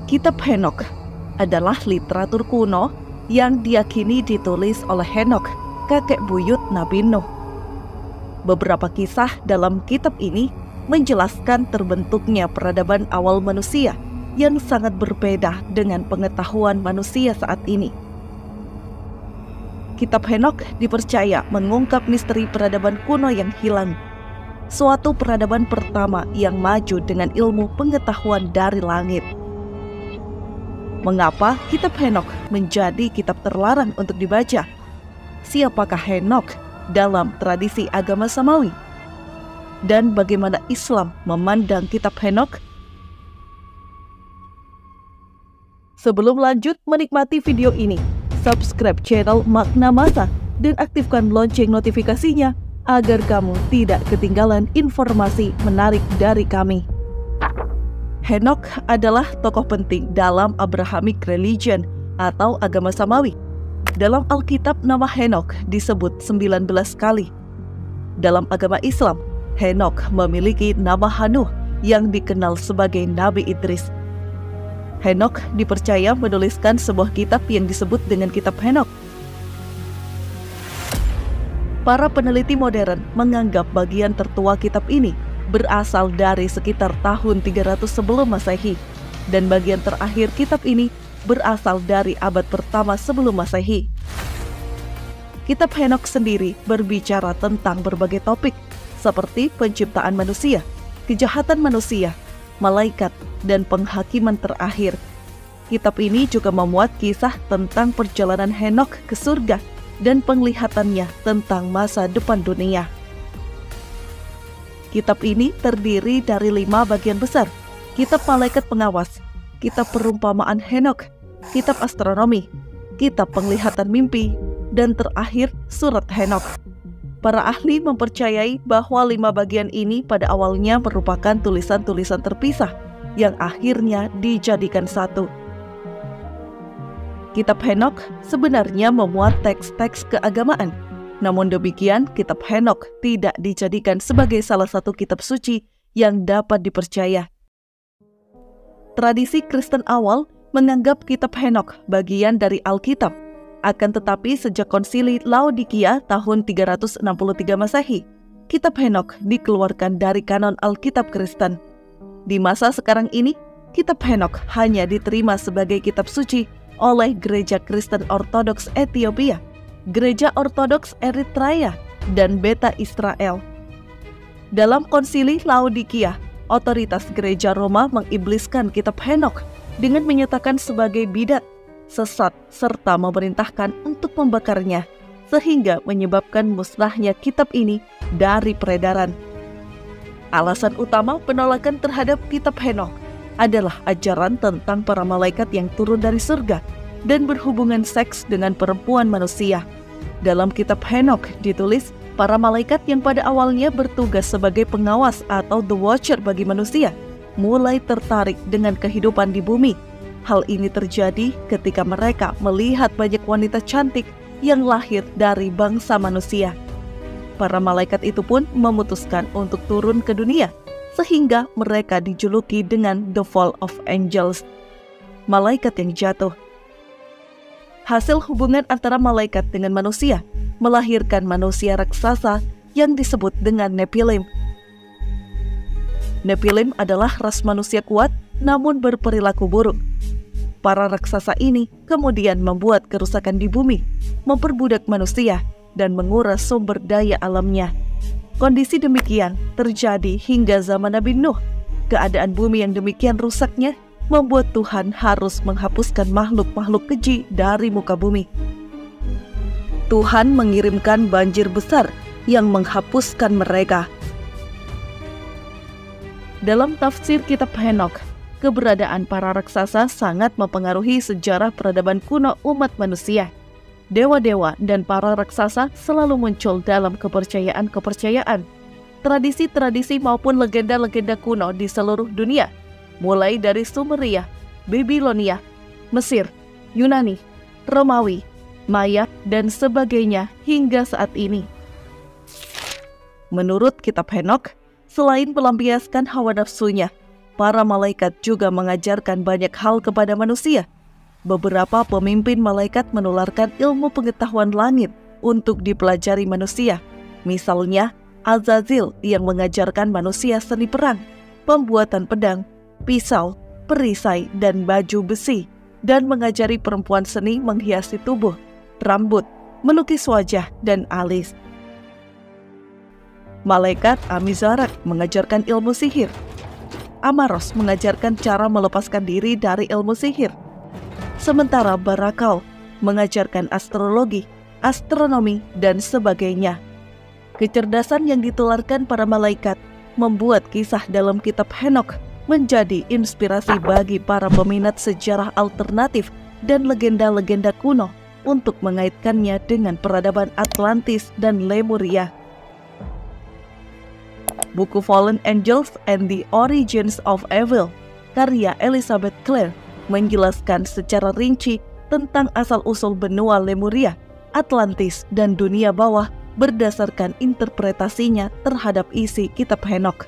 Kitab Henokh adalah literatur kuno yang diyakini ditulis oleh Henokh, kakek buyut Nabi Nuh. Beberapa kisah dalam kitab ini menjelaskan terbentuknya peradaban awal manusia yang sangat berbeda dengan pengetahuan manusia saat ini. Kitab Henokh dipercaya mengungkap misteri peradaban kuno yang hilang, suatu peradaban pertama yang maju dengan ilmu pengetahuan dari langit. Mengapa kitab Henokh menjadi kitab terlarang untuk dibaca? Siapakah Henokh dalam tradisi agama Samawi? Dan bagaimana Islam memandang kitab Henokh? Sebelum lanjut menikmati video ini, subscribe channel Makna Masa dan aktifkan lonceng notifikasinya agar kamu tidak ketinggalan informasi menarik dari kami. Henokh adalah tokoh penting dalam Abrahamic religion atau agama Samawi. Dalam Alkitab nama Henokh disebut 19 kali. Dalam agama Islam, Henokh memiliki nama Hanuh yang dikenal sebagai Nabi Idris. Henokh dipercaya menuliskan sebuah kitab yang disebut dengan kitab Henokh. Para peneliti modern menganggap bagian tertua kitab ini berasal dari sekitar tahun 300 sebelum Masehi, dan bagian terakhir kitab ini berasal dari abad pertama sebelum Masehi. Kitab Henokh sendiri berbicara tentang berbagai topik seperti penciptaan manusia, kejahatan manusia, malaikat, dan penghakiman terakhir. Kitab ini juga memuat kisah tentang perjalanan Henokh ke surga dan penglihatannya tentang masa depan dunia. Kitab ini terdiri dari 5 bagian besar: kitab malaikat pengawas, kitab perumpamaan Henokh, kitab astronomi, kitab penglihatan mimpi, dan terakhir surat Henokh. Para ahli mempercayai bahwa 5 bagian ini pada awalnya merupakan tulisan-tulisan terpisah yang akhirnya dijadikan satu. Kitab Henokh sebenarnya memuat teks-teks keagamaan. Namun demikian, kitab Henokh tidak dijadikan sebagai salah satu kitab suci yang dapat dipercaya. Tradisi Kristen awal menganggap kitab Henokh bagian dari Alkitab. Akan tetapi sejak konsili Laodikia tahun 363 Masehi, kitab Henokh dikeluarkan dari kanon Alkitab Kristen. Di masa sekarang ini, kitab Henokh hanya diterima sebagai kitab suci oleh Gereja Kristen Ortodoks Ethiopia, Gereja Ortodoks Eritrea, dan Beta Israel. Dalam konsili Laodikia, otoritas Gereja Roma mengibliskan kitab Henokh dengan menyatakan sebagai bidat, sesat, serta memerintahkan untuk membakarnya, sehingga menyebabkan musnahnya kitab ini dari peredaran. Alasan utama penolakan terhadap kitab Henokh adalah ajaran tentang para malaikat yang turun dari surga dan berhubungan seks dengan perempuan manusia. Dalam kitab Henokh ditulis, para malaikat yang pada awalnya bertugas sebagai pengawas atau the watcher bagi manusia, mulai tertarik dengan kehidupan di bumi. Hal ini terjadi ketika mereka melihat banyak wanita cantik yang lahir dari bangsa manusia. Para malaikat itu pun memutuskan untuk turun ke dunia, sehingga mereka dijuluki dengan The Fall of Angels, malaikat yang jatuh. Hasil hubungan antara malaikat dengan manusia melahirkan manusia raksasa yang disebut dengan Nephilim. Nephilim adalah ras manusia kuat namun berperilaku buruk. Para raksasa ini kemudian membuat kerusakan di bumi, memperbudak manusia, dan menguras sumber daya alamnya. Kondisi demikian terjadi hingga zaman Nabi Nuh. Keadaan bumi yang demikian rusaknya membuat Tuhan harus menghapuskan makhluk-makhluk keji dari muka bumi. Tuhan mengirimkan banjir besar yang menghapuskan mereka. Dalam tafsir kitab Henokh, keberadaan para raksasa sangat mempengaruhi sejarah peradaban kuno umat manusia. Dewa-dewa dan para raksasa selalu muncul dalam kepercayaan-kepercayaan, tradisi-tradisi maupun legenda-legenda kuno di seluruh dunia, mulai dari Sumeria, Babilonia, Mesir, Yunani, Romawi, Maya, dan sebagainya hingga saat ini. Menurut kitab Henokh, selain melampiaskan hawa nafsunya, para malaikat juga mengajarkan banyak hal kepada manusia. Beberapa pemimpin malaikat menularkan ilmu pengetahuan langit untuk dipelajari manusia. Misalnya, Azazil yang mengajarkan manusia seni perang, pembuatan pedang, pisau, perisai, dan baju besi, dan mengajari perempuan seni menghiasi tubuh, rambut, melukis wajah, dan alis. Malaikat Amizarak mengajarkan ilmu sihir. Amaros mengajarkan cara melepaskan diri dari ilmu sihir. Sementara Barakal mengajarkan astrologi, astronomi, dan sebagainya. Kecerdasan yang ditularkan para malaikat membuat kisah dalam kitab Henokh menjadi inspirasi bagi para peminat sejarah alternatif dan legenda-legenda kuno untuk mengaitkannya dengan peradaban Atlantis dan Lemuria. Buku Fallen Angels and the Origins of Evil, karya Elizabeth Clare, menjelaskan secara rinci tentang asal-usul benua Lemuria, Atlantis, dan dunia bawah berdasarkan interpretasinya terhadap isi kitab Henokh.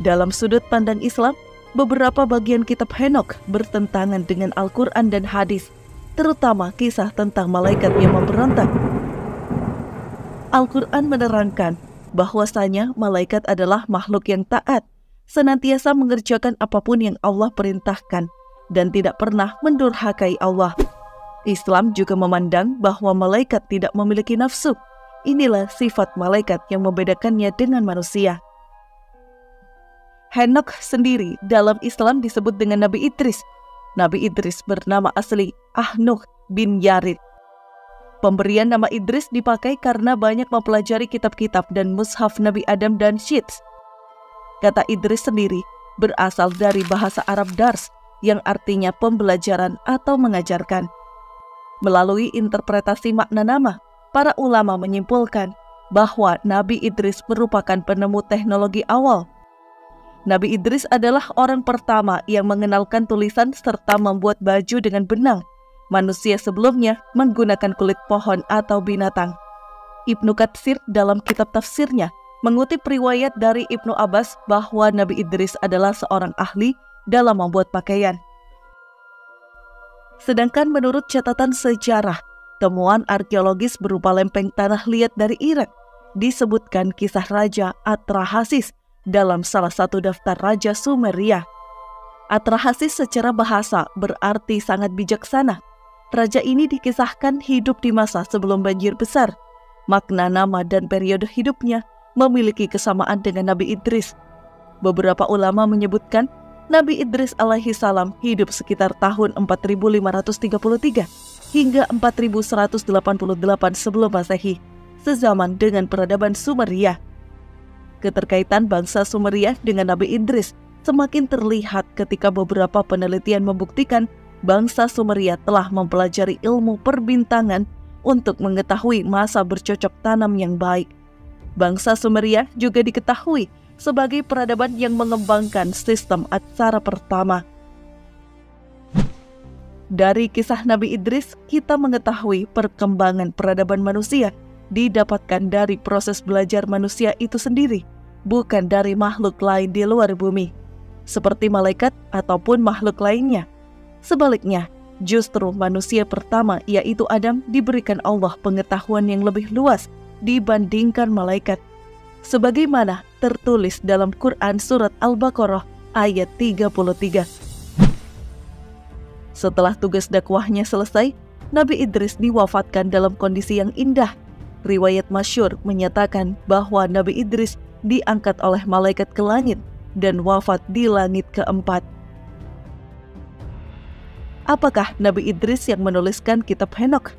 Dalam sudut pandang Islam, beberapa bagian kitab Henokh bertentangan dengan Al-Quran dan hadis, terutama kisah tentang malaikat yang memberontak. Al-Quran menerangkan bahwasanya malaikat adalah makhluk yang taat, senantiasa mengerjakan apapun yang Allah perintahkan, dan tidak pernah mendurhakai Allah. Islam juga memandang bahwa malaikat tidak memiliki nafsu. Inilah sifat malaikat yang membedakannya dengan manusia. Henokh sendiri dalam Islam disebut dengan Nabi Idris. Nabi Idris bernama asli Ahnuh bin Yarid. Pemberian nama Idris dipakai karena banyak mempelajari kitab-kitab dan mushaf Nabi Adam dan Syits. Kata Idris sendiri berasal dari bahasa Arab dars, yang artinya pembelajaran atau mengajarkan. Melalui interpretasi makna nama, para ulama menyimpulkan bahwa Nabi Idris merupakan penemu teknologi awal. Nabi Idris adalah orang pertama yang mengenalkan tulisan serta membuat baju dengan benang. Manusia sebelumnya menggunakan kulit pohon atau binatang. Ibnu Katsir dalam kitab tafsirnya mengutip riwayat dari Ibnu Abbas bahwa Nabi Idris adalah seorang ahli dalam membuat pakaian. Sedangkan menurut catatan sejarah, temuan arkeologis berupa lempeng tanah liat dari Irak disebutkan kisah Raja Atrahasis dalam salah satu daftar Raja Sumeria. Atrahasis secara bahasa berarti sangat bijaksana. Raja ini dikisahkan hidup di masa sebelum banjir besar. Makna nama dan periode hidupnya memiliki kesamaan dengan Nabi Idris. Beberapa ulama menyebutkan Nabi Idris alaihi salam hidup sekitar tahun 4533 hingga 4188 sebelum Masehi, sezaman dengan peradaban Sumeria. Keterkaitan bangsa Sumeria dengan Nabi Idris semakin terlihat ketika beberapa penelitian membuktikan bangsa Sumeria telah mempelajari ilmu perbintangan untuk mengetahui masa bercocok tanam yang baik. Bangsa Sumeria juga diketahui sebagai peradaban yang mengembangkan sistem aksara pertama. Dari kisah Nabi Idris, kita mengetahui perkembangan peradaban manusia didapatkan dari proses belajar manusia itu sendiri, bukan dari makhluk lain di luar bumi, seperti malaikat ataupun makhluk lainnya. Sebaliknya, justru manusia pertama yaitu Adam diberikan Allah pengetahuan yang lebih luas dibandingkan malaikat, sebagaimana tertulis dalam Quran Surat Al-Baqarah ayat 33. Setelah tugas dakwahnya selesai, Nabi Idris diwafatkan dalam kondisi yang indah. Riwayat masyhur menyatakan bahwa Nabi Idris diangkat oleh malaikat ke langit dan wafat di langit keempat. Apakah Nabi Idris yang menuliskan kitab Henokh?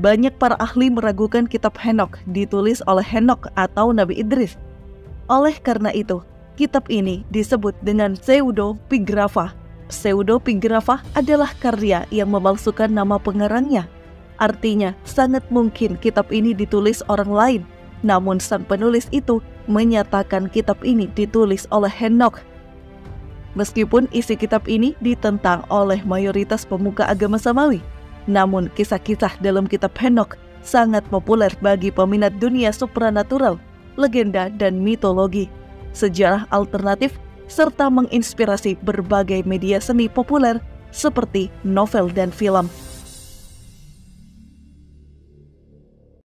Banyak para ahli meragukan kitab Henokh ditulis oleh Henokh atau Nabi Idris. Oleh karena itu, kitab ini disebut dengan pseudepigrafa. Pseudepigrafa adalah karya yang memalsukan nama pengarangnya. Artinya, sangat mungkin kitab ini ditulis orang lain, namun sang penulis itu menyatakan kitab ini ditulis oleh Henokh. Meskipun isi kitab ini ditentang oleh mayoritas pemuka agama Samawi, namun kisah-kisah dalam kitab Henokh sangat populer bagi peminat dunia supranatural. legenda, dan mitologi, sejarah alternatif, serta menginspirasi berbagai media seni populer seperti novel dan film.